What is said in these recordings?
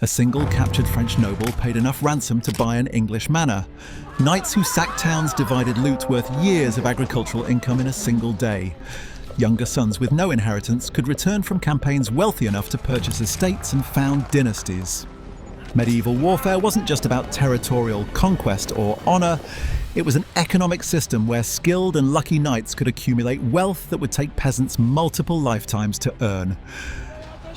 A single captured French noble paid enough ransom to buy an English manor. Knights who sacked towns divided loot worth years of agricultural income in a single day. Younger sons with no inheritance could return from campaigns wealthy enough to purchase estates and found dynasties. Medieval warfare wasn't just about territorial conquest or honor. It was an economic system where skilled and lucky knights could accumulate wealth that would take peasants multiple lifetimes to earn.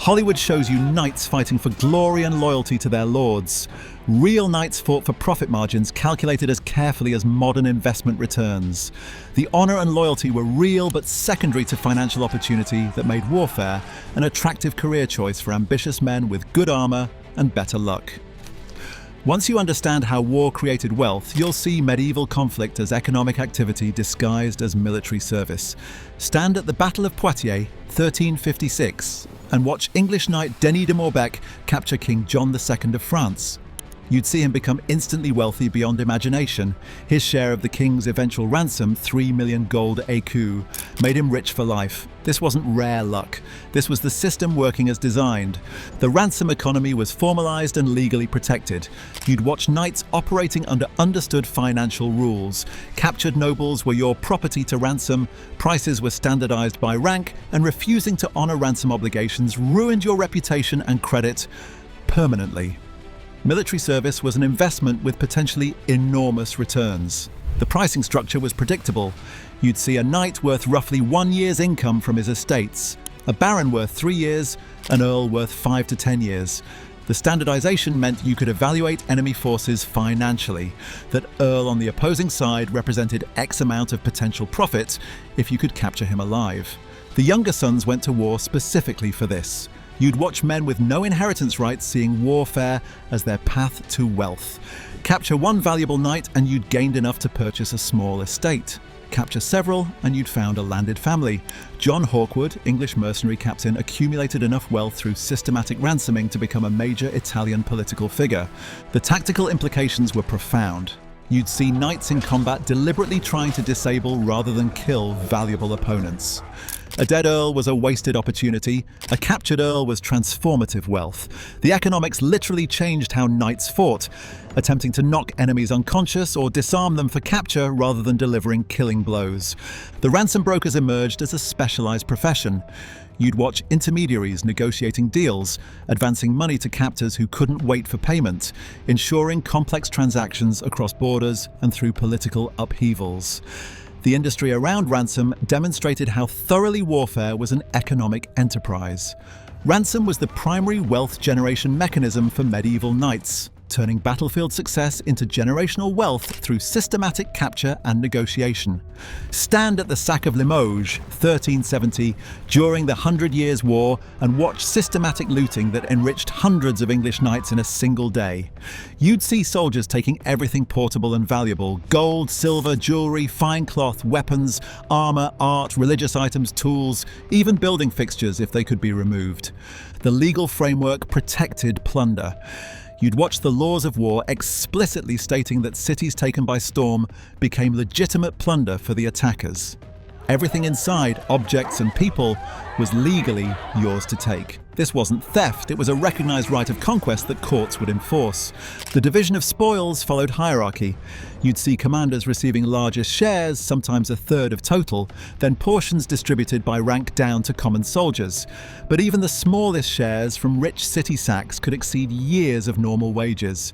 Hollywood shows you knights fighting for glory and loyalty to their lords. Real knights fought for profit margins calculated as carefully as modern investment returns. The honor and loyalty were real but secondary to financial opportunity that made warfare an attractive career choice for ambitious men with good armor and better luck. Once you understand how war created wealth, you'll see medieval conflict as economic activity disguised as military service. Stand at the Battle of Poitiers, 1356, and watch English knight Denis de Morbecque capture King John II of France. You'd see him become instantly wealthy beyond imagination. His share of the king's eventual ransom, 3 million gold écus, made him rich for life. This wasn't rare luck. This was the system working as designed. The ransom economy was formalized and legally protected. You'd watch knights operating under understood financial rules. Captured nobles were your property to ransom, prices were standardized by rank, and refusing to honor ransom obligations ruined your reputation and credit permanently. Military service was an investment with potentially enormous returns. The pricing structure was predictable. You'd see a knight worth roughly 1 year's income from his estates, a baron worth 3 years, an earl worth 5 to 10 years. The standardization meant you could evaluate enemy forces financially. That earl on the opposing side represented X amount of potential profit if you could capture him alive. The younger sons went to war specifically for this. You'd watch men with no inheritance rights seeing warfare as their path to wealth. Capture one valuable knight and you'd gained enough to purchase a small estate. Capture several and you'd found a landed family. John Hawkwood, English mercenary captain, accumulated enough wealth through systematic ransoming to become a major Italian political figure. The tactical implications were profound. You'd see knights in combat deliberately trying to disable rather than kill valuable opponents. A dead earl was a wasted opportunity. A captured earl was transformative wealth. The economics literally changed how knights fought, attempting to knock enemies unconscious or disarm them for capture rather than delivering killing blows. The ransom brokers emerged as a specialized profession. You'd watch intermediaries negotiating deals, advancing money to captors who couldn't wait for payment, ensuring complex transactions across borders and through political upheavals. The industry around ransom demonstrated how thoroughly warfare was an economic enterprise. Ransom was the primary wealth generation mechanism for medieval knights, turning battlefield success into generational wealth through systematic capture and negotiation. Stand at the sack of Limoges, 1370, during the 100 Years' War and watch systematic looting that enriched hundreds of English knights in a single day. You'd see soldiers taking everything portable and valuable: gold, silver, jewelry, fine cloth, weapons, armor, art, religious items, tools, even building fixtures if they could be removed. The legal framework protected plunder. You'd watch the laws of war explicitly stating that cities taken by storm became legitimate plunder for the attackers. Everything inside, objects and people, was legally yours to take. This wasn't theft, it was a recognized right of conquest that courts would enforce. The division of spoils followed hierarchy. You'd see commanders receiving largest shares, sometimes a third of total, then portions distributed by rank down to common soldiers. But even the smallest shares from rich city sacks could exceed years of normal wages.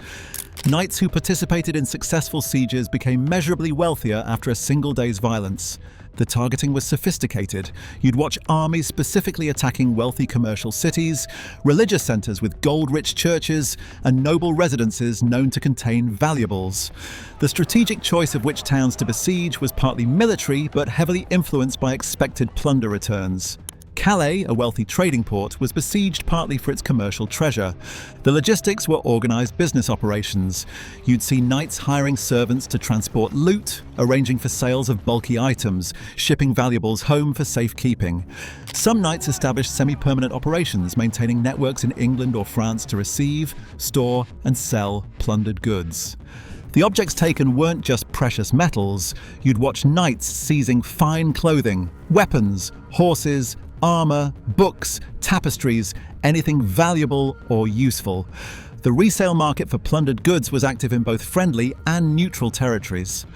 Knights who participated in successful sieges became measurably wealthier after a single day's violence. The targeting was sophisticated. You'd watch armies specifically attacking wealthy commercial cities, religious centers with gold-rich churches, and noble residences known to contain valuables. The strategic choice of which towns to besiege was partly military, but heavily influenced by expected plunder returns. Calais, a wealthy trading port, was besieged partly for its commercial treasure. The logistics were organized business operations. You'd see knights hiring servants to transport loot, arranging for sales of bulky items, shipping valuables home for safekeeping. Some knights established semi-permanent operations, maintaining networks in England or France to receive, store, and sell plundered goods. The objects taken weren't just precious metals. You'd watch knights seizing fine clothing, weapons, horses, armor, books, tapestries, anything valuable or useful. The resale market for plundered goods was active in both friendly and neutral territories.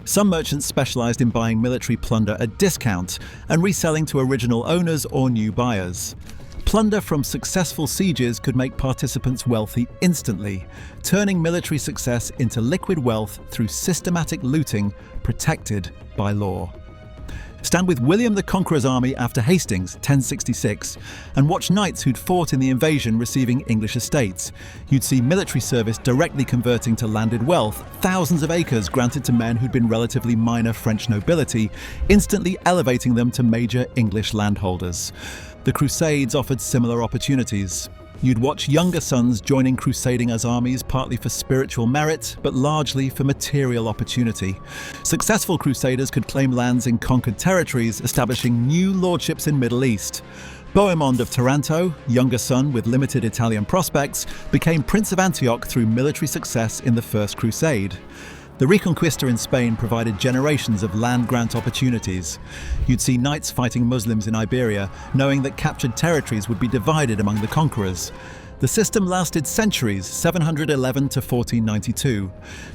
Some merchants specialized in buying military plunder at discount and reselling to original owners or new buyers. Plunder from successful sieges could make participants wealthy instantly, turning military success into liquid wealth through systematic looting protected by law. Stand with William the Conqueror's army after Hastings, 1066, and watch knights who'd fought in the invasion receiving English estates. You'd see military service directly converting to landed wealth, thousands of acres granted to men who'd been relatively minor French nobility, instantly elevating them to major English landholders. The Crusades offered similar opportunities. You'd watch younger sons joining crusading as armies partly for spiritual merit, but largely for material opportunity. Successful crusaders could claim lands in conquered territories, establishing new lordships in Middle East. Bohemond of Taranto, younger son with limited Italian prospects, became Prince of Antioch through military success in the First Crusade. The Reconquista in Spain provided generations of land grant opportunities. You'd see knights fighting Muslims in Iberia, knowing that captured territories would be divided among the conquerors. The system lasted centuries, 711 to 1492,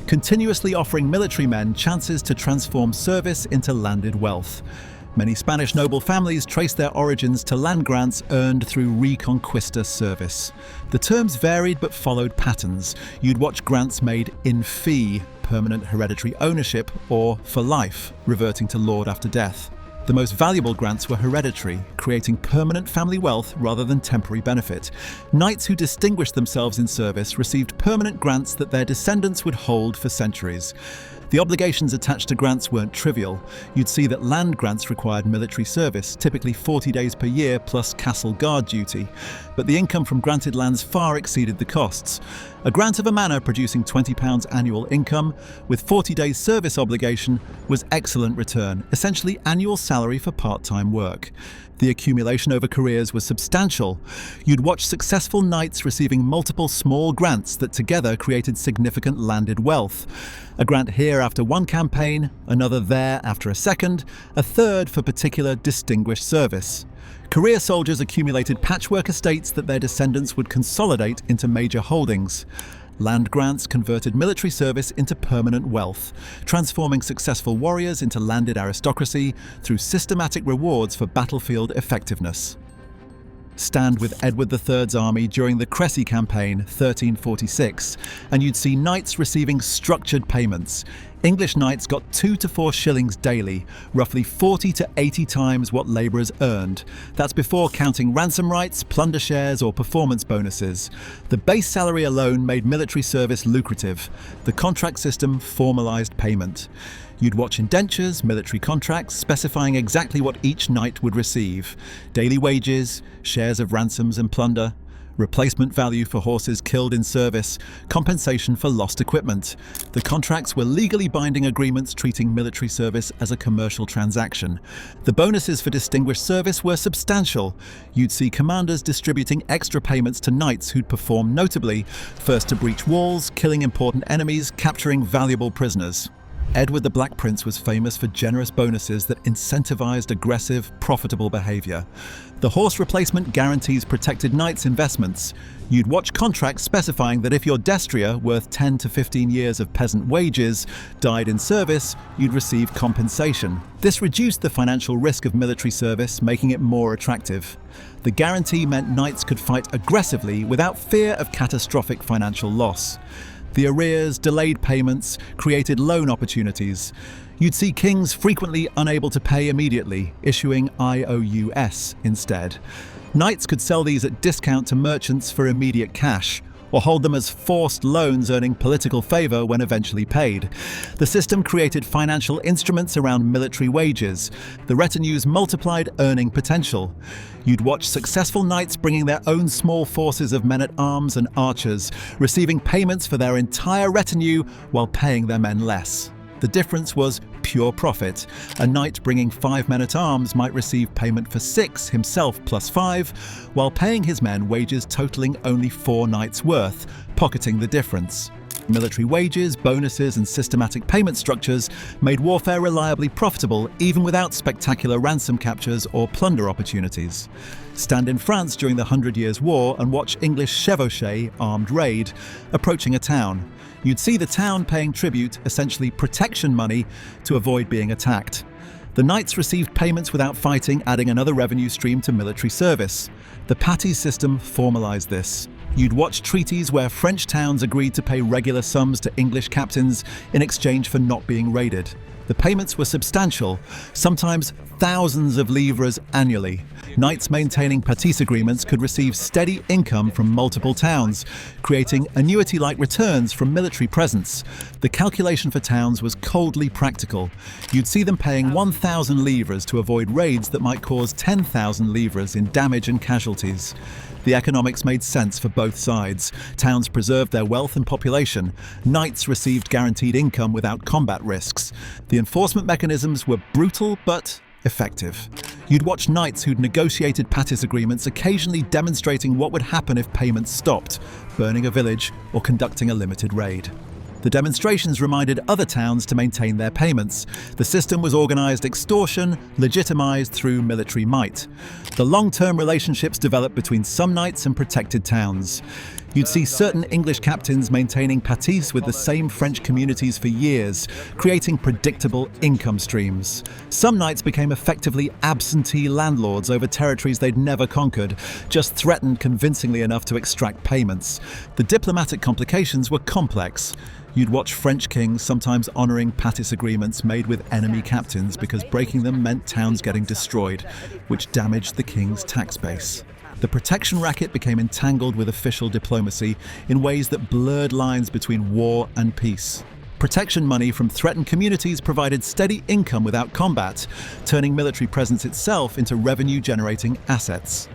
continuously offering military men chances to transform service into landed wealth. Many Spanish noble families trace their origins to land grants earned through Reconquista service. The terms varied but followed patterns. You'd watch grants made in fee, permanent hereditary ownership, or for life, reverting to lord after death. The most valuable grants were hereditary, creating permanent family wealth rather than temporary benefit. Knights who distinguished themselves in service received permanent grants that their descendants would hold for centuries. The obligations attached to grants weren't trivial. You'd see that land grants required military service, typically 40 days per year plus castle guard duty. But the income from granted lands far exceeded the costs. A grant of a manor producing £20 annual income, with 40 days service obligation, was excellent return, essentially annual salary for part-time work. The accumulation over careers was substantial. You'd watch successful knights receiving multiple small grants that together created significant landed wealth. A grant here after one campaign, another there after a second, a third for particular distinguished service. Career soldiers accumulated patchwork estates that their descendants would consolidate into major holdings. Land grants converted military service into permanent wealth, transforming successful warriors into landed aristocracy through systematic rewards for battlefield effectiveness. Stand with Edward III's army during the Crecy campaign, 1346, and you'd see knights receiving structured payments. English knights got 2 to 4 shillings daily, roughly 40 to 80 times what labourers earned. That's before counting ransom rights, plunder shares or performance bonuses. The base salary alone made military service lucrative. The contract system formalised payment. You'd watch indentures, military contracts, specifying exactly what each knight would receive. Daily wages, shares of ransoms and plunder, replacement value for horses killed in service, compensation for lost equipment. The contracts were legally binding agreements treating military service as a commercial transaction. The bonuses for distinguished service were substantial. You'd see commanders distributing extra payments to knights who'd performed notably, first to breach walls, killing important enemies, capturing valuable prisoners. Edward the Black Prince was famous for generous bonuses that incentivized aggressive, profitable behavior. The horse replacement guarantees protected knights' investments. You'd watch contracts specifying that if your destrier, worth 10 to 15 years of peasant wages, died in service, you'd receive compensation. This reduced the financial risk of military service, making it more attractive. The guarantee meant knights could fight aggressively without fear of catastrophic financial loss. The arrears, delayed payments, created loan opportunities. You'd see kings frequently unable to pay immediately, issuing IOUs instead. Knights could sell these at discount to merchants for immediate cash, or hold them as forced loans earning political favour when eventually paid. The system created financial instruments around military wages. The retinues multiplied earning potential. You'd watch successful knights bringing their own small forces of men-at-arms and archers, receiving payments for their entire retinue while paying their men less. The difference was pure profit. A knight bringing 5 men-at-arms might receive payment for 6, himself plus 5, while paying his men wages totaling only 4 knights' worth, pocketing the difference. Military wages, bonuses, and systematic payment structures made warfare reliably profitable even without spectacular ransom captures or plunder opportunities. Stand in France during the 100 Years' War and watch English chevauchés, armed raid, approaching a town. You'd see the town paying tribute, essentially protection money, to avoid being attacked. The knights received payments without fighting, adding another revenue stream to military service. The patties system formalized this. You'd watch treaties where French towns agreed to pay regular sums to English captains in exchange for not being raided. The payments were substantial, sometimes thousands of livres annually. Knights maintaining patisse agreements could receive steady income from multiple towns, creating annuity-like returns from military presence. The calculation for towns was coldly practical. You'd see them paying 1,000 livres to avoid raids that might cause 10,000 livres in damage and casualties. The economics made sense for both sides. Towns preserved their wealth and population. Knights received guaranteed income without combat risks. The enforcement mechanisms were brutal but effective. You'd watch knights who'd negotiated patisse agreements, occasionally demonstrating what would happen if payments stopped, burning a village or conducting a limited raid. The demonstrations reminded other towns to maintain their payments. The system was organized extortion, legitimized through military might. The long-term relationships developed between some knights and protected towns. You'd see certain English captains maintaining patisse with the same French communities for years, creating predictable income streams. Some knights became effectively absentee landlords over territories they'd never conquered, just threatened convincingly enough to extract payments. The diplomatic complications were complex. You'd watch French kings sometimes honoring patisse agreements made with enemy captains because breaking them meant towns getting destroyed, which damaged the king's tax base. The protection racket became entangled with official diplomacy in ways that blurred lines between war and peace. Protection money from threatened communities provided steady income without combat, turning military presence itself into revenue-generating assets.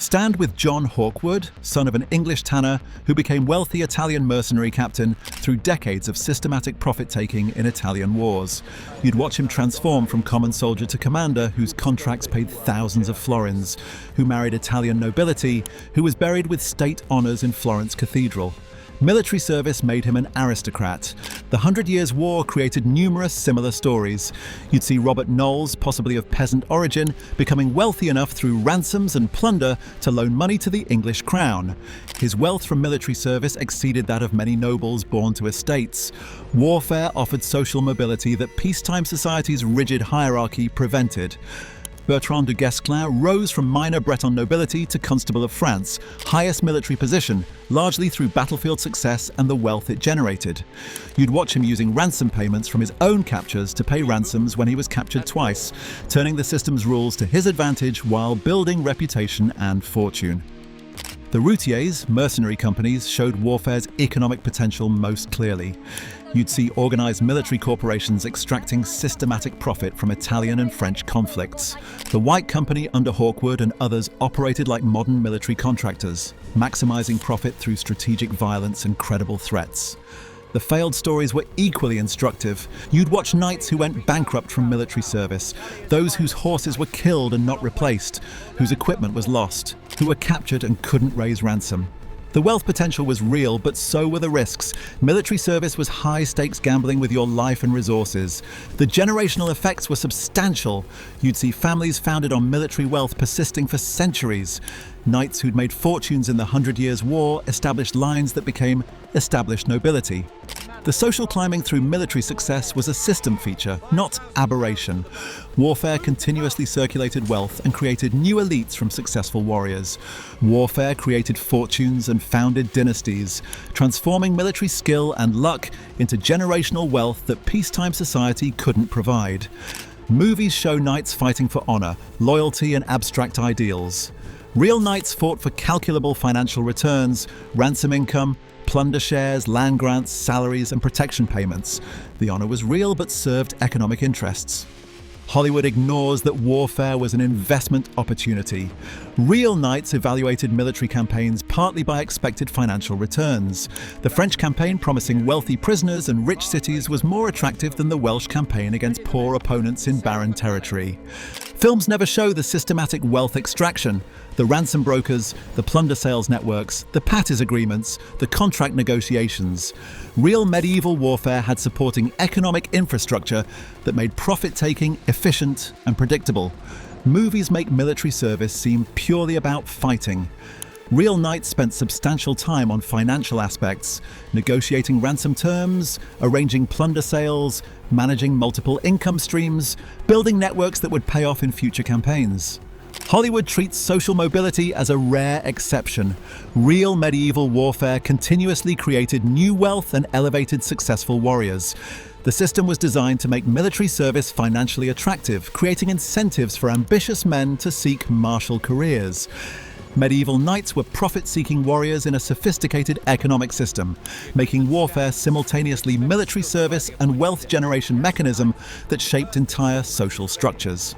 Stand with John Hawkwood, son of an English tanner who became wealthy Italian mercenary captain through decades of systematic profit-taking in Italian wars. You'd watch him transform from common soldier to commander whose contracts paid thousands of florins, who married Italian nobility, who was buried with state honours in Florence Cathedral. Military service made him an aristocrat. The 100 Years' War created numerous similar stories. You'd see Robert Knowles, possibly of peasant origin, becoming wealthy enough through ransoms and plunder to loan money to the English crown. His wealth from military service exceeded that of many nobles born to estates. Warfare offered social mobility that peacetime society's rigid hierarchy prevented. Bertrand du Guesclin rose from minor Breton nobility to Constable of France, highest military position, largely through battlefield success and the wealth it generated. You'd watch him using ransom payments from his own captures to pay ransoms when he was captured twice, turning the system's rules to his advantage while building reputation and fortune. The routiers, mercenary companies, showed warfare's economic potential most clearly. You'd see organized military corporations extracting systematic profit from Italian and French conflicts. The White Company under Hawkwood and others operated like modern military contractors, maximizing profit through strategic violence and credible threats. The failed stories were equally instructive. You'd watch knights who went bankrupt from military service, those whose horses were killed and not replaced, whose equipment was lost, who were captured and couldn't raise ransom. The wealth potential was real, but so were the risks. Military service was high-stakes gambling with your life and resources. The generational effects were substantial. You'd see families founded on military wealth persisting for centuries. Knights who'd made fortunes in the 100 Years' War established lines that became established nobility. The social climbing through military success was a system feature, not aberration. Warfare continuously circulated wealth and created new elites from successful warriors. Warfare created fortunes and founded dynasties, transforming military skill and luck into generational wealth that peacetime society couldn't provide. Movies show knights fighting for honor, loyalty, and abstract ideals. Real knights fought for calculable financial returns, ransom income, plunder shares, land grants, salaries, and protection payments. The honor was real but served economic interests. Hollywood ignores that warfare was an investment opportunity. Real knights evaluated military campaigns partly by expected financial returns. The French campaign promising wealthy prisoners and rich cities was more attractive than the Welsh campaign against poor opponents in barren territory. Films never show the systematic wealth extraction, the ransom brokers, the plunder sales networks, the patties agreements, the contract negotiations. Real medieval warfare had supporting economic infrastructure that made profit-taking efficient and predictable. Movies make military service seem purely about fighting. Real knights spent substantial time on financial aspects, negotiating ransom terms, arranging plunder sales, managing multiple income streams, building networks that would pay off in future campaigns. Hollywood treats social mobility as a rare exception. Real medieval warfare continuously created new wealth and elevated successful warriors. The system was designed to make military service financially attractive, creating incentives for ambitious men to seek martial careers. Medieval knights were profit-seeking warriors in a sophisticated economic system, making warfare simultaneously military service and wealth generation mechanism that shaped entire social structures.